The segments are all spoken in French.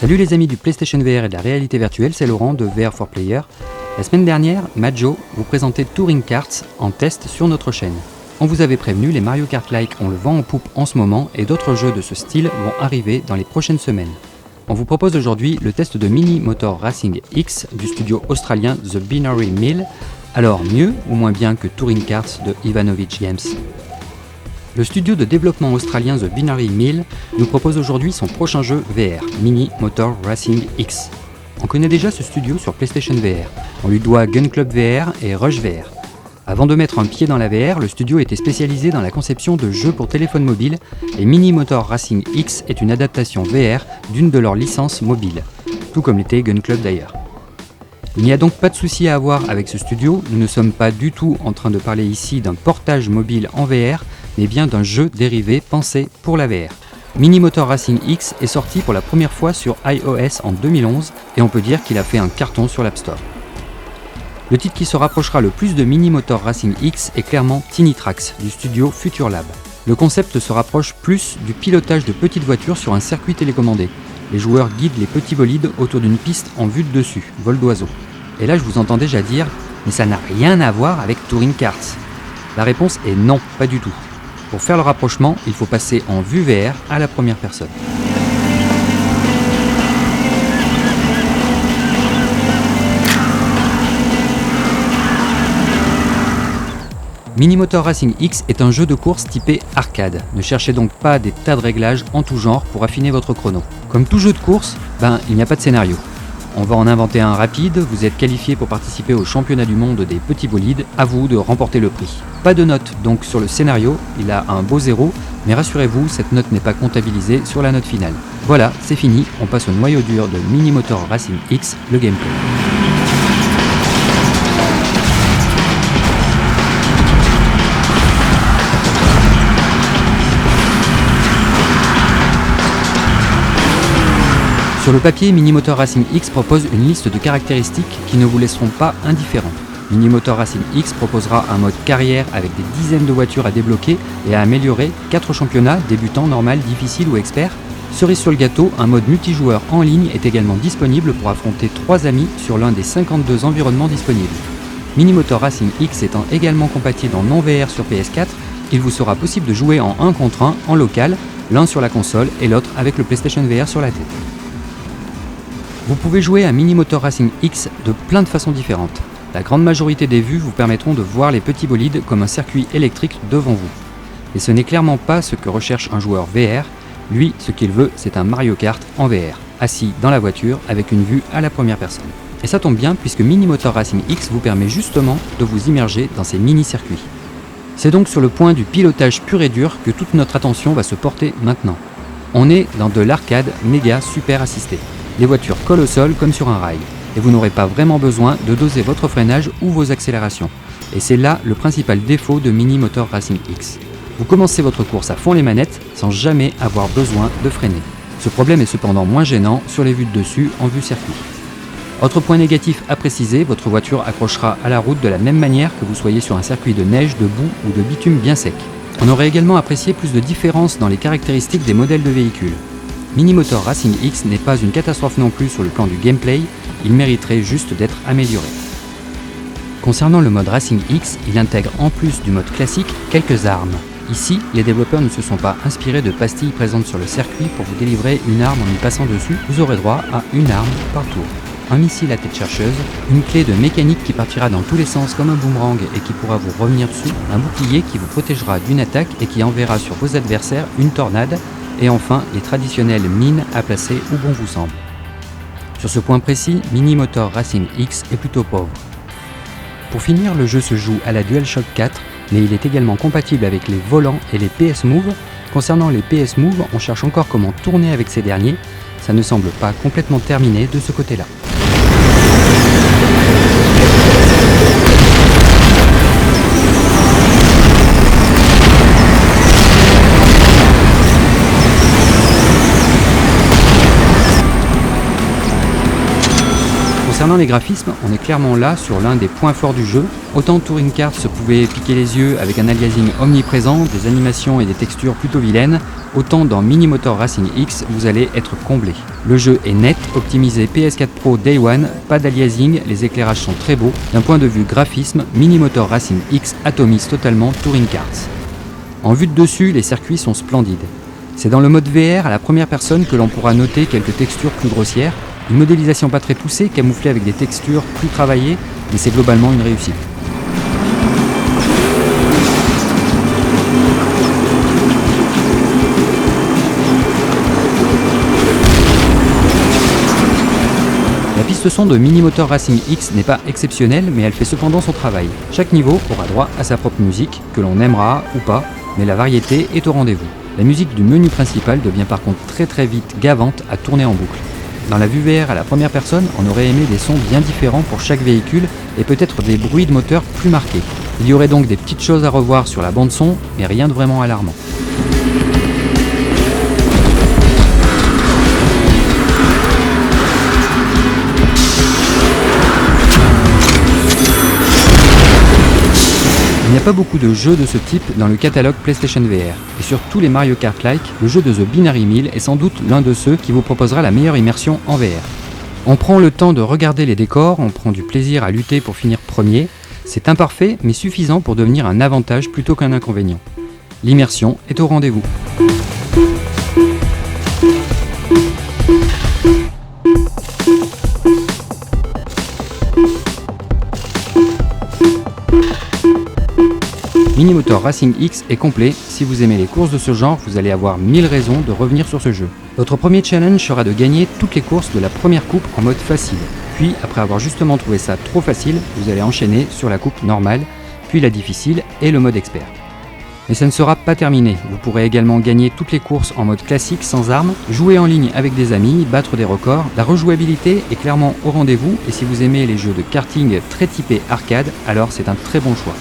Salut les amis du PlayStation VR et de la réalité virtuelle, c'est Laurent de VR4Player. La semaine dernière, Majo vous présentait Touring Karts en test sur notre chaîne. On vous avait prévenu, les Mario Kart-like ont le vent en poupe en ce moment et d'autres jeux de ce style vont arriver dans les prochaines semaines. On vous propose aujourd'hui le test de Mini Motor Racing X du studio australien The Binary Mill. Alors mieux ou moins bien que Touring Karts de Ivanovich Games? Le studio de développement australien The Binary Mill nous propose aujourd'hui son prochain jeu VR, Mini Motor Racing X. On connaît déjà ce studio sur PlayStation VR. On lui doit Gun Club VR et Rush VR. Avant de mettre un pied dans la VR, le studio était spécialisé dans la conception de jeux pour téléphone mobile et Mini Motor Racing X est une adaptation VR d'une de leurs licences mobiles, tout comme l'était Gun Club d'ailleurs. Il n'y a donc pas de souci à avoir avec ce studio, nous ne sommes pas du tout en train de parler ici d'un portage mobile en VR, mais bien d'un jeu dérivé pensé pour la VR. Mini Motor Racing X est sorti pour la première fois sur iOS en 2011 et on peut dire qu'il a fait un carton sur l'App Store. Le titre qui se rapprochera le plus de Mini Motor Racing X est clairement Tiny Tracks du studio Future Lab. Le concept se rapproche plus du pilotage de petites voitures sur un circuit télécommandé. Les joueurs guident les petits bolides autour d'une piste en vue de dessus, vol d'oiseau. Et là je vous entends déjà dire « mais ça n'a rien à voir avec Touring Karts ». La réponse est non, pas du tout. Pour faire le rapprochement, il faut passer en vue VR à la première personne. Mini Motor Racing X est un jeu de course typé arcade. Ne cherchez donc pas des tas de réglages en tout genre pour affiner votre chrono. Comme tout jeu de course, il n'y a pas de scénario. On va en inventer un rapide, vous êtes qualifié pour participer au championnat du monde des petits bolides, à vous de remporter le prix. Pas de note donc sur le scénario, il a un beau 0, mais rassurez-vous, cette note n'est pas comptabilisée sur la note finale. Voilà, c'est fini, on passe au noyau dur de Mini Motor Racing X, le gameplay. Sur le papier, Mini Motor Racing X propose une liste de caractéristiques qui ne vous laisseront pas indifférents. Mini Motor Racing X proposera un mode carrière avec des dizaines de voitures à débloquer et à améliorer, 4 championnats, débutant, normal, difficile ou expert. Cerise sur le gâteau, un mode multijoueur en ligne est également disponible pour affronter 3 amis sur l'un des 52 environnements disponibles. Mini Motor Racing X étant également compatible en non-VR sur PS4, il vous sera possible de jouer en 1 contre 1 en local, l'un sur la console et l'autre avec le PlayStation VR sur la tête. Vous pouvez jouer à Mini Motor Racing X de plein de façons différentes. La grande majorité des vues vous permettront de voir les petits bolides comme un circuit électrique devant vous. Et ce n'est clairement pas ce que recherche un joueur VR. Lui, ce qu'il veut, c'est un Mario Kart en VR, assis dans la voiture avec une vue à la première personne. Et ça tombe bien puisque Mini Motor Racing X vous permet justement de vous immerger dans ces mini-circuits. C'est donc sur le point du pilotage pur et dur que toute notre attention va se porter maintenant. On est dans de l'arcade méga super assisté. Les voitures collent au sol comme sur un rail, et vous n'aurez pas vraiment besoin de doser votre freinage ou vos accélérations. Et c'est là le principal défaut de Mini Motor Racing X. Vous commencez votre course à fond les manettes sans jamais avoir besoin de freiner. Ce problème est cependant moins gênant sur les vues de dessus en vue circuit. Autre point négatif à préciser, votre voiture accrochera à la route de la même manière que vous soyez sur un circuit de neige, de boue ou de bitume bien sec. On aurait également apprécié plus de différences dans les caractéristiques des modèles de véhicules. Mini Motor Racing X n'est pas une catastrophe non plus sur le plan du gameplay, il mériterait juste d'être amélioré. Concernant le mode Racing X, il intègre en plus du mode classique quelques armes. Ici, les développeurs ne se sont pas inspirés de pastilles présentes sur le circuit pour vous délivrer une arme en y passant dessus, vous aurez droit à une arme par tour. Un missile à tête chercheuse, une clé de mécanique qui partira dans tous les sens comme un boomerang et qui pourra vous revenir dessus, un bouclier qui vous protégera d'une attaque et qui enverra sur vos adversaires une tornade, et enfin les traditionnelles mines à placer où bon vous semble. Sur ce point précis, Mini Motor Racing X est plutôt pauvre. Pour finir, le jeu se joue à la DualShock 4, mais il est également compatible avec les volants et les PS Move. Concernant les PS Move, on cherche encore comment tourner avec ces derniers, ça ne semble pas complètement terminé de ce côté-là. Concernant les graphismes, on est clairement là sur l'un des points forts du jeu. Autant Touring Carts pouvait piquer les yeux avec un aliasing omniprésent, des animations et des textures plutôt vilaines, autant dans Mini Motor Racing X, vous allez être comblé. Le jeu est net, optimisé PS4 Pro Day One, pas d'aliasing, les éclairages sont très beaux. D'un point de vue graphisme, Mini Motor Racing X atomise totalement Touring Carts. En vue de dessus, les circuits sont splendides. C'est dans le mode VR à la première personne que l'on pourra noter quelques textures plus grossières, une modélisation pas très poussée, camouflée avec des textures plus travaillées, mais c'est globalement une réussite. La piste son de Mini Motor Racing X n'est pas exceptionnelle, mais elle fait cependant son travail. Chaque niveau aura droit à sa propre musique, que l'on aimera ou pas, mais la variété est au rendez-vous. La musique du menu principal devient par contre très vite gavante à tourner en boucle. Dans la vue VR à la première personne, on aurait aimé des sons bien différents pour chaque véhicule et peut-être des bruits de moteur plus marqués. Il y aurait donc des petites choses à revoir sur la bande son, mais rien de vraiment alarmant. Il n'y a pas beaucoup de jeux de ce type dans le catalogue PlayStation VR. Et sur tous les Mario Kart-like, le jeu de The Binary Mill est sans doute l'un de ceux qui vous proposera la meilleure immersion en VR. On prend le temps de regarder les décors, on prend du plaisir à lutter pour finir premier. C'est imparfait, mais suffisant pour devenir un avantage plutôt qu'un inconvénient. L'immersion est au rendez-vous. Mini Motor Racing X est complet, si vous aimez les courses de ce genre, vous allez avoir 1000 raisons de revenir sur ce jeu. Votre premier challenge sera de gagner toutes les courses de la première coupe en mode facile. Puis, après avoir justement trouvé ça trop facile, vous allez enchaîner sur la coupe normale, puis la difficile et le mode expert. Mais ça ne sera pas terminé, vous pourrez également gagner toutes les courses en mode classique sans armes, jouer en ligne avec des amis, battre des records. La rejouabilité est clairement au rendez-vous et si vous aimez les jeux de karting très typés arcade, alors c'est un très bon choix.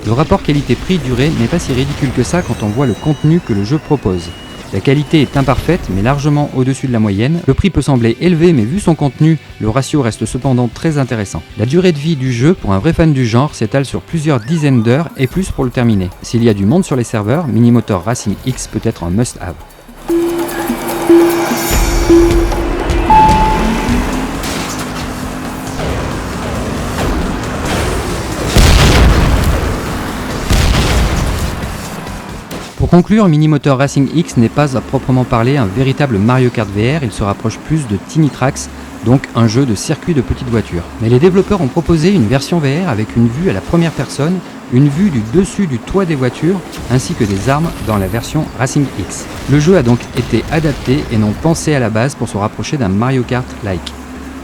Le rapport qualité-prix-durée n'est pas si ridicule que ça quand on voit le contenu que le jeu propose. La qualité est imparfaite mais largement au-dessus de la moyenne. Le prix peut sembler élevé mais vu son contenu, le ratio reste cependant très intéressant. La durée de vie du jeu pour un vrai fan du genre s'étale sur plusieurs dizaines d'heures et plus pour le terminer. S'il y a du monde sur les serveurs, Mini Motor Racing X peut être un must-have. Pour conclure, Mini Motor Racing X n'est pas à proprement parler un véritable Mario Kart VR, il se rapproche plus de Tiny Tracks, donc un jeu de circuit de petites voitures. Mais les développeurs ont proposé une version VR avec une vue à la première personne, une vue du dessus du toit des voitures, ainsi que des armes dans la version Racing X. Le jeu a donc été adapté et non pensé à la base pour se rapprocher d'un Mario Kart-like.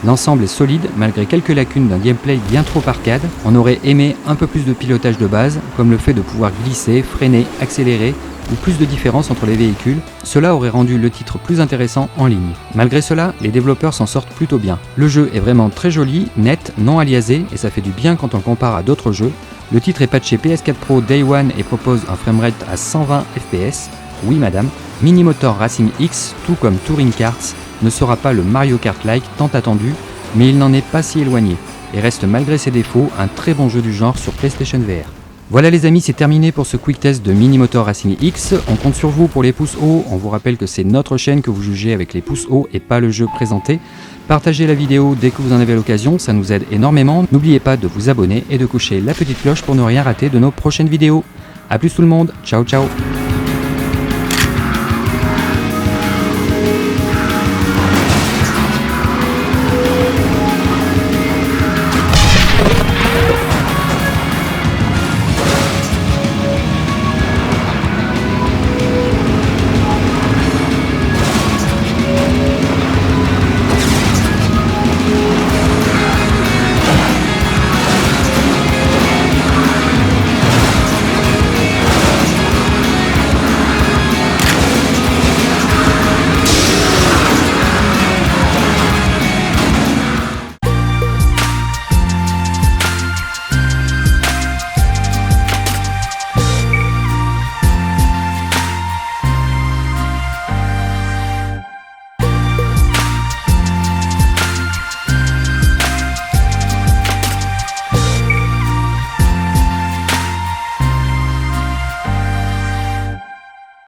L'ensemble est solide, malgré quelques lacunes d'un gameplay bien trop arcade. On aurait aimé un peu plus de pilotage de base, comme le fait de pouvoir glisser, freiner, accélérer, ou plus de différence entre les véhicules. Cela aurait rendu le titre plus intéressant en ligne. Malgré cela, les développeurs s'en sortent plutôt bien. Le jeu est vraiment très joli, net, non aliasé, et ça fait du bien quand on le compare à d'autres jeux. Le titre est patché PS4 Pro Day One et propose un framerate à 120 fps. Oui madame, Mini Motor Racing X, tout comme Touring Carts, ne sera pas le Mario Kart-like tant attendu, mais il n'en est pas si éloigné, et reste malgré ses défauts un très bon jeu du genre sur PlayStation VR. Voilà les amis, c'est terminé pour ce quick test de Mini Motor Racing X. On compte sur vous pour les pouces hauts, on vous rappelle que c'est notre chaîne que vous jugez avec les pouces hauts et pas le jeu présenté. Partagez la vidéo dès que vous en avez l'occasion, ça nous aide énormément. N'oubliez pas de vous abonner et de cocher la petite cloche pour ne rien rater de nos prochaines vidéos. A plus tout le monde, ciao ciao.